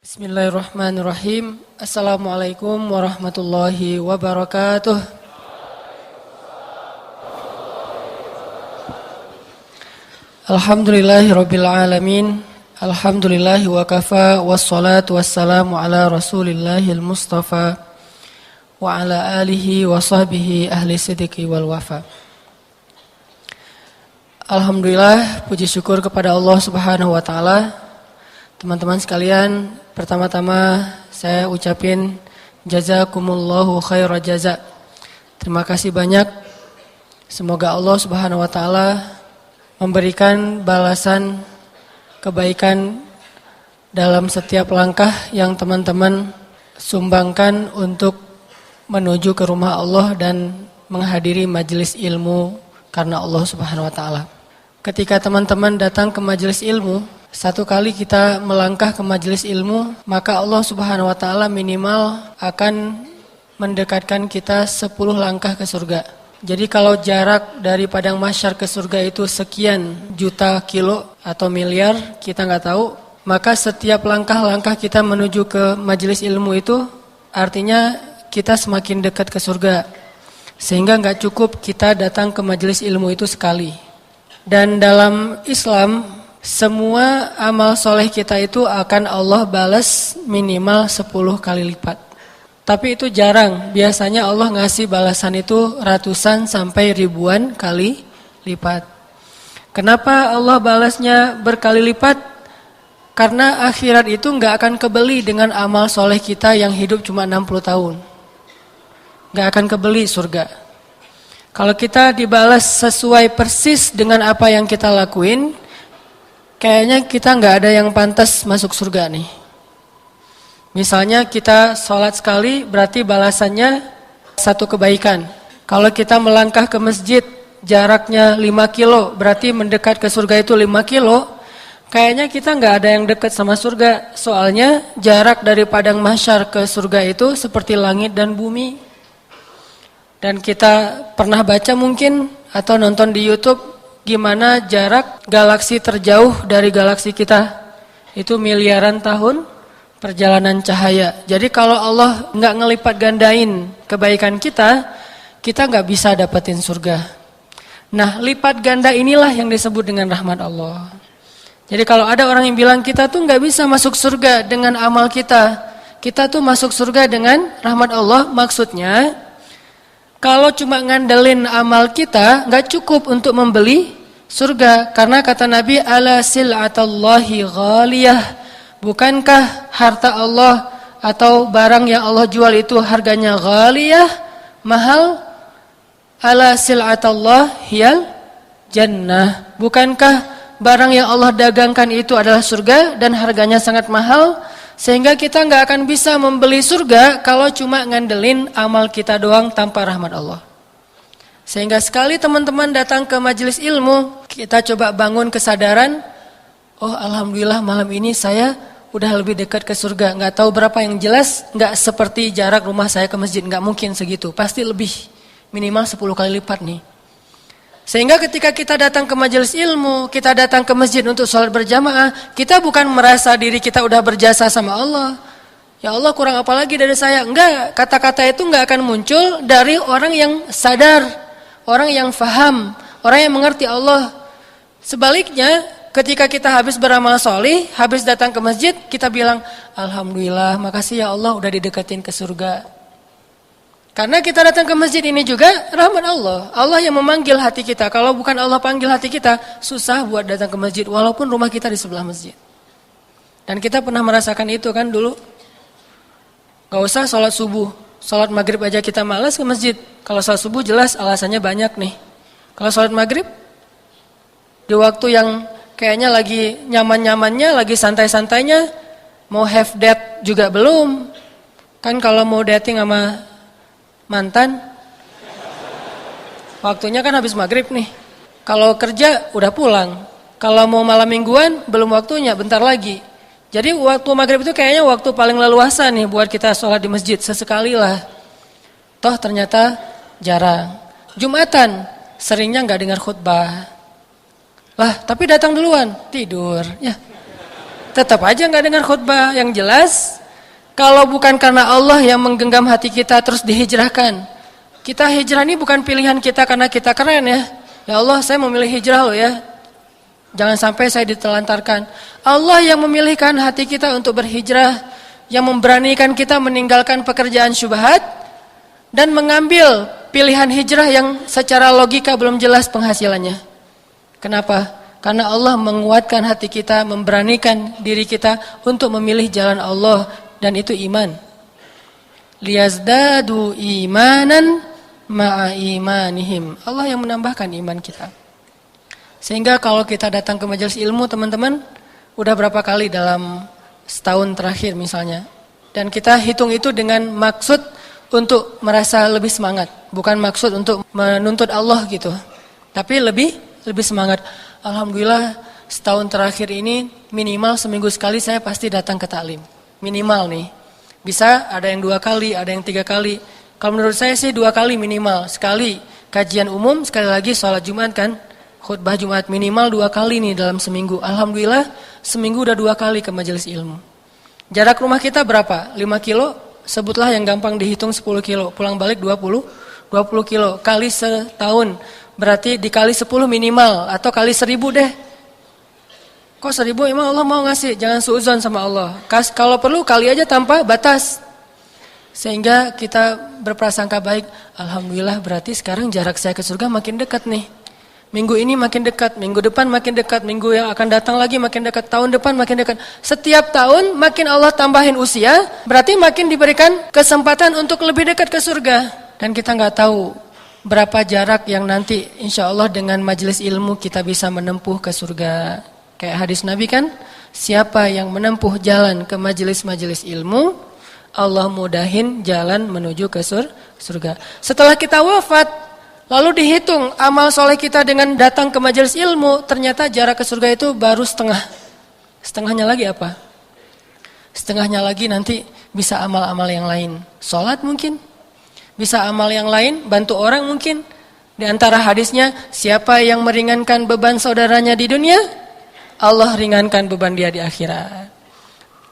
Bismillahirrahmanirrahim. Assalamualaikum warahmatullahi wabarakatuh. Alhamdulillahirabbil alamin. Alhamdulillahi wa kafa wassalatu wassalamu ala Rasulillahil Mustafa wa ala alihi wa sahbihi ahli sidqi wal wafa. Alhamdulillah, puji syukur kepada Allah Subhanahu wa taala. Teman-teman sekalian, pertama-tama saya ucapin jazakumullahu khairal jaza. Terima kasih banyak. Semoga Allah Subhanahu wa taala memberikan balasan kebaikan dalam setiap langkah yang teman-teman sumbangkan untuk menuju ke rumah Allah dan menghadiri majelis ilmu karena Allah Subhanahu wa taala. Ketika teman-teman datang ke majelis ilmu, satu kali kita melangkah ke majelis ilmu, maka Allah Subhanahu wa taala minimal akan mendekatkan kita 10 langkah ke surga. Jadi kalau jarak dari padang mahsyar ke surga itu sekian juta kilo atau miliar, kita nggak tahu, maka setiap langkah-langkah kita menuju ke majelis ilmu itu artinya kita semakin dekat ke surga. Sehingga nggak cukup kita datang ke majelis ilmu itu sekali. Dan dalam Islam, semua amal soleh kita itu akan Allah balas minimal 10 kali lipat. Tapi itu jarang, biasanya Allah ngasih balasan itu ratusan sampai ribuan kali lipat. Kenapa Allah balasnya berkali lipat? Karena akhirat itu gak akan kebeli dengan amal soleh kita yang hidup cuma 60 tahun. Gak akan kebeli surga. Kalau kita dibalas sesuai persis dengan apa yang kita lakuin, kayaknya kita nggak ada yang pantas masuk surga nih. Misalnya kita sholat sekali berarti balasannya satu kebaikan. Kalau kita melangkah ke masjid jaraknya 5 kilo berarti mendekat ke surga itu 5 kilo. Kayaknya kita nggak ada yang dekat sama surga. Soalnya jarak dari padang mahsyar ke surga itu seperti langit dan bumi. Dan kita pernah baca mungkin atau nonton di YouTube gimana jarak galaksi terjauh dari galaksi kita. Itu miliaran tahun perjalanan cahaya. Jadi kalau Allah nggak ngelipat gandain kebaikan kita nggak bisa dapetin surga. Nah, lipat ganda inilah yang disebut dengan rahmat Allah. Jadi kalau ada orang yang bilang kita tuh nggak bisa masuk surga dengan amal kita tuh masuk surga dengan rahmat Allah, maksudnya kalau cuma ngandelin amal kita nggak cukup untuk membeli surga. Karena kata Nabi, ala sil'atallahi ghaliyah. Bukankah harta Allah atau barang yang Allah jual itu harganya ghaliyah, mahal? Ala sil'atallah hiyal jannah. Bukankah barang yang Allah dagangkan itu adalah surga dan harganya sangat mahal? Sehingga kita nggak akan bisa membeli surga kalau cuma ngandelin amal kita doang tanpa rahmat Allah. Sehingga sekali teman-teman datang ke majelis ilmu, kita coba bangun kesadaran, oh alhamdulillah malam ini saya udah lebih dekat ke surga. Nggak tahu berapa yang jelas, nggak seperti jarak rumah saya ke masjid, nggak mungkin segitu. Pasti lebih, minimal 10 kali lipat nih. Sehingga ketika kita datang ke majelis ilmu, kita datang ke masjid untuk sholat berjamaah, kita bukan merasa diri kita udah berjasa sama Allah. Ya Allah kurang apa lagi dari saya? Enggak, kata-kata itu enggak akan muncul dari orang yang sadar, orang yang faham, orang yang mengerti Allah. Sebaliknya, ketika kita habis beramal solih, habis datang ke masjid, kita bilang, alhamdulillah, makasih ya Allah udah dideketin ke surga. Karena kita datang ke masjid ini juga rahmat Allah. Allah yang memanggil hati kita. Kalau bukan Allah panggil hati kita, susah buat datang ke masjid. Walaupun rumah kita di sebelah masjid. Dan kita pernah merasakan itu kan dulu. Gak usah sholat subuh. Sholat maghrib aja kita malas ke masjid. Kalau sholat subuh jelas alasannya banyak nih. Kalau sholat maghrib, di waktu yang kayaknya lagi nyaman-nyamannya, lagi santai-santainya, mau have date juga belum. Kan kalau mau dating sama mantan, waktunya kan habis maghrib nih. Kalau kerja udah pulang. Kalau mau malam mingguan belum waktunya, bentar lagi. Jadi waktu maghrib itu kayaknya waktu paling leluasa nih buat kita sholat di masjid. Sesekali lah. Toh ternyata jarang. Jumatan seringnya nggak dengar khutbah. Lah tapi datang duluan, tidur. Ya. tetap aja nggak dengar khutbah. Yang jelas, kalau bukan karena Allah yang menggenggam hati kita terus dihijrahkan. Kita hijrah ini bukan pilihan kita karena kita keren ya. Ya Allah, saya memilih hijrah loh ya. Jangan sampai saya ditelantarkan. Allah yang memilihkan hati kita untuk berhijrah, yang memberanikan kita meninggalkan pekerjaan syubhat dan mengambil pilihan hijrah yang secara logika belum jelas penghasilannya. Kenapa? Karena Allah menguatkan hati kita, memberanikan diri kita untuk memilih jalan Allah, dan itu iman. Liyazdadu imanan ma'a imanihim. Allah yang menambahkan iman kita. Sehingga kalau kita datang ke majelis ilmu, teman-teman, udah berapa kali dalam setahun terakhir misalnya. Dan kita hitung itu dengan maksud untuk merasa lebih semangat, bukan maksud untuk menuntut Allah gitu. Tapi lebih semangat. Alhamdulillah setahun terakhir ini minimal seminggu sekali saya pasti datang ke taklim. Minimal nih. Bisa ada yang 2 kali, ada yang 3 kali. Kalau menurut saya sih 2 kali minimal. Sekali kajian umum, sekali lagi sholat Jumat kan. Khutbah Jumat minimal 2 kali nih dalam seminggu. Alhamdulillah seminggu udah 2 kali ke majelis ilmu. Jarak rumah kita berapa? 5 kilo? Sebutlah yang gampang dihitung 10 kilo. Pulang balik 20 kilo. Kali setahun. Berarti dikali 10 minimal. Atau kali 1000 deh. Kok 1000 emang Allah mau ngasih? Jangan suuzon sama Allah. Kalau perlu kali aja tanpa batas. Sehingga kita berprasangka baik. Alhamdulillah berarti sekarang jarak saya ke surga makin dekat nih. Minggu ini makin dekat. Minggu depan makin dekat. Minggu yang akan datang lagi makin dekat. Tahun depan makin dekat. Setiap tahun makin Allah tambahin usia. Berarti makin diberikan kesempatan untuk lebih dekat ke surga. Dan kita gak tahu berapa jarak yang nanti insya Allah dengan majelis ilmu kita bisa menempuh ke surga. Kayak hadis Nabi kan, siapa yang menempuh jalan ke majelis-majelis ilmu, Allah mudahin jalan menuju ke surga. Setelah kita wafat, lalu dihitung amal soleh kita dengan datang ke majelis ilmu, ternyata jarak ke surga itu baru setengah. Setengahnya lagi apa? Setengahnya lagi nanti bisa amal-amal yang lain. Sholat mungkin. Bisa amal yang lain, bantu orang mungkin. Di antara hadisnya, siapa yang meringankan beban saudaranya di dunia, Allah ringankan beban dia di akhirat.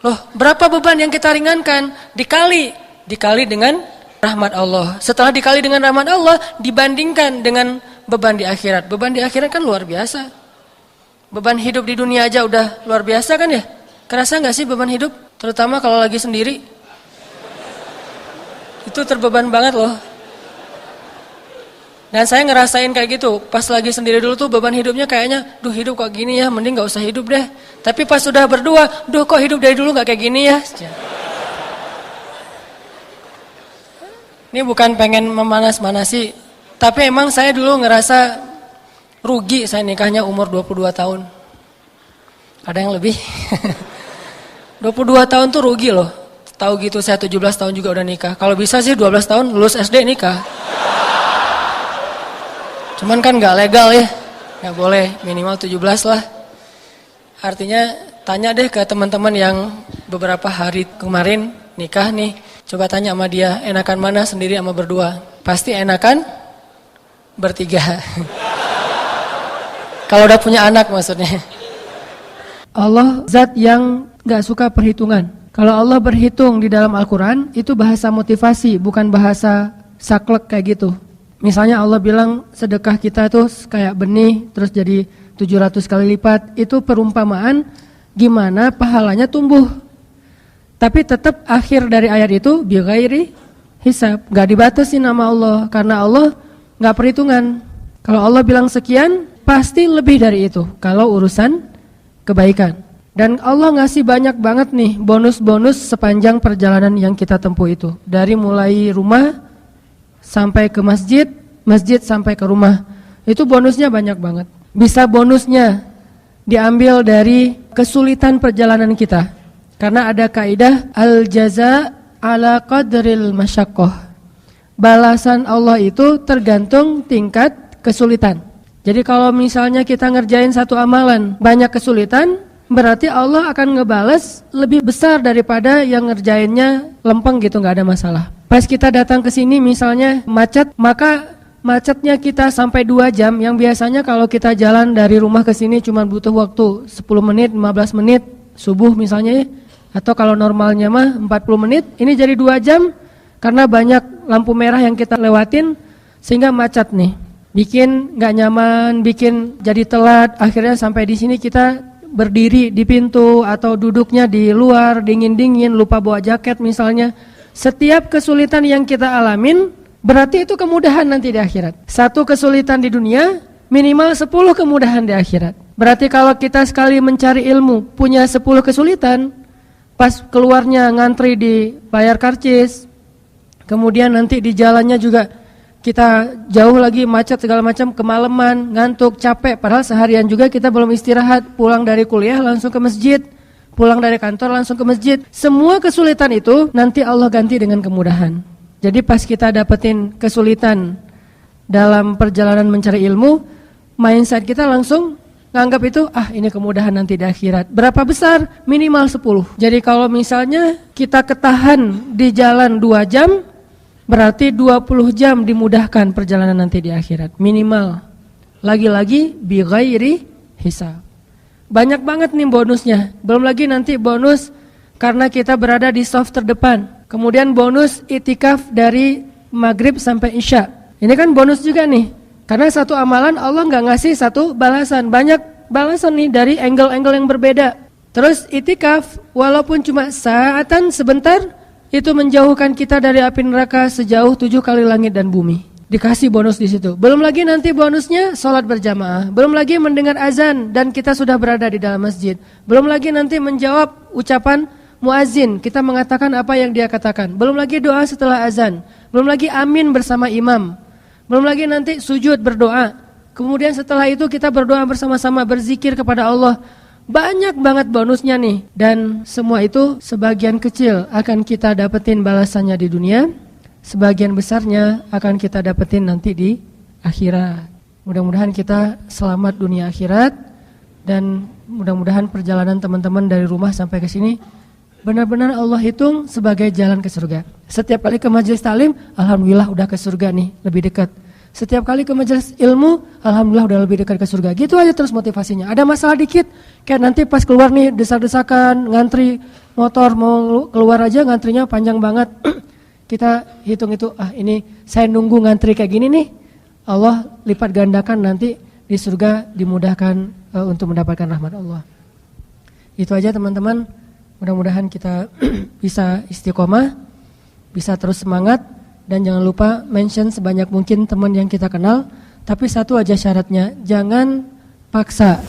Loh, berapa beban yang kita ringankan? Dikali dengan rahmat Allah. Setelah dikali dengan rahmat Allah, dibandingkan dengan beban di akhirat. Beban di akhirat kan luar biasa. Beban hidup di dunia aja udah luar biasa kan ya? Kerasa gak sih beban hidup? Terutama kalau lagi sendiri. Itu terbeban banget loh. Dan saya ngerasain kayak gitu. Pas lagi sendiri dulu tuh beban hidupnya kayaknya, duh hidup kok gini ya, mending gak usah hidup deh. Tapi pas sudah berdua, duh kok hidup dari dulu gak kayak gini ya. Ini bukan pengen memanas-manasi, tapi emang saya dulu ngerasa rugi saya nikahnya umur 22 tahun. Ada yang lebih? 22 tahun tuh rugi loh. Tahu gitu saya 17 tahun juga udah nikah. Kalau bisa sih 12 tahun lulus SD nikah. Cuman kan gak legal ya. Gak boleh, minimal 17 lah. Artinya tanya deh ke teman-teman yang beberapa hari kemarin nikah nih. Coba tanya sama dia, enakan mana sendiri sama berdua? Pasti enakan bertiga. Kalau udah punya anak maksudnya. Allah zat yang gak suka perhitungan. Kalau Allah berhitung di dalam Al-Quran, itu bahasa motivasi, bukan bahasa saklek kayak gitu. Misalnya Allah bilang sedekah kita tuh kayak benih, terus jadi 700 kali lipat. Itu perumpamaan gimana pahalanya tumbuh. Tapi tetap akhir dari ayat itu, bighairi hisab. Gak dibatasi nama Allah, karena Allah gak perhitungan. Kalau Allah bilang sekian, pasti lebih dari itu. Kalau urusan kebaikan. Dan Allah ngasih banyak banget nih bonus-bonus sepanjang perjalanan yang kita tempuh itu. Dari mulai rumah sampai ke masjid, masjid sampai ke rumah. Itu bonusnya banyak banget. Bisa bonusnya diambil dari kesulitan perjalanan kita. Karena ada kaidah al-jaza ala qadril masyaqqah. Balasan Allah itu tergantung tingkat kesulitan. Jadi kalau misalnya kita ngerjain satu amalan banyak kesulitan, berarti Allah akan ngebales lebih besar daripada yang ngerjainnya lempeng gitu, gak ada masalah. Pas kita datang ke sini misalnya macet, maka macetnya kita sampai 2 jam, yang biasanya kalau kita jalan dari rumah ke sini cuma butuh waktu 10 menit, 15 menit, subuh misalnya ya. Atau kalau normalnya mah 40 menit, ini jadi 2 jam karena banyak lampu merah yang kita lewatin sehingga macet nih. Bikin gak nyaman, bikin jadi telat, akhirnya sampai di sini kita berdiri di pintu atau duduknya di luar, dingin-dingin, lupa bawa jaket misalnya. Setiap kesulitan yang kita alamin, berarti itu kemudahan nanti di akhirat. Satu kesulitan di dunia, minimal 10 kemudahan di akhirat. Berarti kalau kita sekali mencari ilmu, punya 10 kesulitan, pas keluarnya ngantri di bayar karcis, kemudian nanti di jalannya juga kita jauh lagi macet segala macam, kemalaman, ngantuk, capek, padahal seharian juga kita belum istirahat, pulang dari kuliah langsung ke masjid, pulang dari kantor langsung ke masjid. Semua kesulitan itu nanti Allah ganti dengan kemudahan. Jadi pas kita dapetin kesulitan dalam perjalanan mencari ilmu, mindset kita langsung nganggap itu, ini kemudahan nanti di akhirat. Berapa besar? Minimal 10. Jadi kalau misalnya kita ketahan di jalan 2 jam, berarti 20 jam dimudahkan perjalanan nanti di akhirat. Minimal. Lagi-lagi bi ghairi hisab. Banyak banget nih bonusnya. Belum lagi nanti bonus karena kita berada di saf terdepan. Kemudian bonus itikaf dari maghrib sampai isya. Ini kan bonus juga nih. Karena satu amalan Allah gak ngasih satu balasan. Banyak balasan nih dari angle-angle yang berbeda. Terus itikaf walaupun cuma saatan sebentar, itu menjauhkan kita dari api neraka sejauh 7 kali langit dan bumi. Dikasih bonus di situ. Belum lagi nanti bonusnya sholat berjamaah. Belum lagi mendengar azan dan kita sudah berada di dalam masjid. Belum lagi nanti menjawab ucapan muazin. Kita mengatakan apa yang dia katakan. Belum lagi doa setelah azan. Belum lagi amin bersama imam. Belum lagi nanti sujud berdoa. Kemudian setelah itu kita berdoa bersama-sama, berzikir kepada Allah. Banyak banget bonusnya nih. Dan semua itu sebagian kecil akan kita dapetin balasannya di dunia, sebagian besarnya akan kita dapetin nanti di akhirat. Mudah-mudahan kita selamat dunia akhirat. Dan mudah-mudahan perjalanan teman-teman dari rumah sampai ke sini benar-benar Allah hitung sebagai jalan ke surga. Setiap kali ke majelis taklim, alhamdulillah udah ke surga nih, lebih dekat. Setiap kali ke majelis ilmu, alhamdulillah udah lebih dekat ke surga. Gitu aja terus motivasinya. Ada masalah dikit, kayak nanti pas keluar nih desak-desakan, ngantri motor mau keluar aja ngantrinya panjang banget. Kita hitung itu, ini saya nunggu ngantri kayak gini nih, Allah lipat gandakan nanti di surga dimudahkan untuk mendapatkan rahmat Allah. Itu aja teman-teman. Mudah-mudahan kita bisa istiqomah, bisa terus semangat. Dan jangan lupa mention sebanyak mungkin teman yang kita kenal. Tapi satu aja syaratnya, jangan paksa.